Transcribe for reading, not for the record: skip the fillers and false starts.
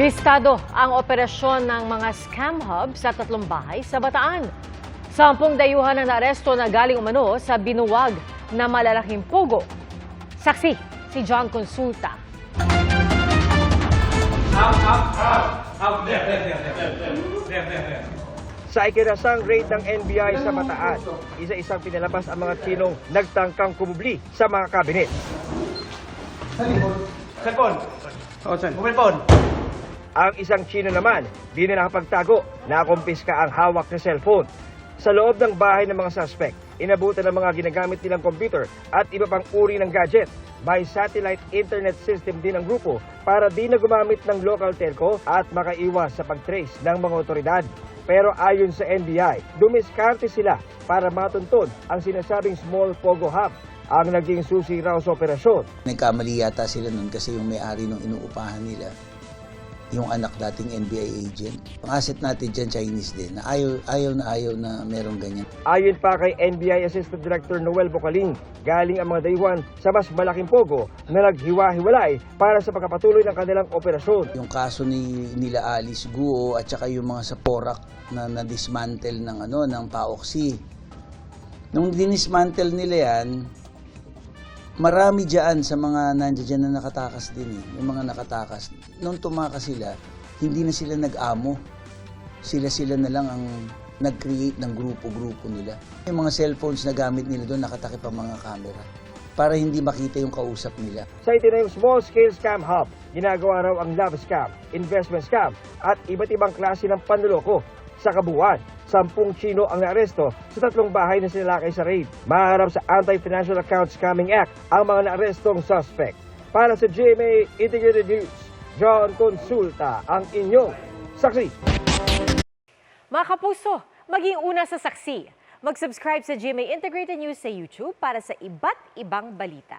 Bistado ang operasyon ng mga scam hub sa 3 bahay sa Bataan. 10 dayuhan ang naaresto na galing umano sa binuwag na malalaking pogo. Saksi, si John Consulta. Sa ikinasang raid ng NBI sa Bataan, isa-isang pinalabas ang mga Chinong nagtangkang kumubli sa mga kabinet. Cellphone. Mobile phone. Ang isang Chino naman, di na nakapagtago, nakumpiska ang hawak na cellphone. Sa loob ng bahay ng mga suspect, inabutan ng mga ginagamit nilang computer at iba pang uri ng gadget. May satellite internet system din ang grupo para di na gumamit ng local telco at makaiwas sa pag-trace ng mga otoridad. Pero ayon sa NBI, dumiskarte sila para matuntun ang sinasabing small pogo hub ang naging susi raw sa operasyon. Nagkamali yata sila nun kasi yung may-ari nung inuupahan nila, yung anak dating NBI agent. Ang asset natin dyan, Chinese din, na ayaw na merong ganyan. Ayon pa kay NBI Assistant Director Noel Bocaling, galing ang mga dayuhan sa mas malaking pogo na naghiwa-hiwalay para sa pagkapatuloy ng kanilang operasyon. Yung kaso nila Alice Guo at saka yung mga sa Porac na na-dismantle ng PAOKSI. Nung dinismantle nila yan, marami dyan sa mga nandiyan na nakatakas din eh. Yung mga nakatakas. Nung tumakas sila, hindi na sila nag-amo. Sila na lang ang nag-create ng grupo-grupo nila. Yung mga cellphones na gamit nila doon, nakatakip ang mga camera para hindi makita yung kausap nila. Sa itinayong small-scale scam hub, ginagawa raw ang love scam, investment scam at iba't ibang klase ng panloloko. Sa kabuuan, 10 Chino ang naaresto sa 3 bahay na sinalakay sa raid. Maharap sa Anti-Financial Account Scamming Act ang mga naarestong suspect. Para sa GMA Integrated News, John Consulta ang inyong saksi. Mga kapuso, maging una sa saksi. Mag-subscribe sa GMA Integrated News sa YouTube para sa iba't ibang balita.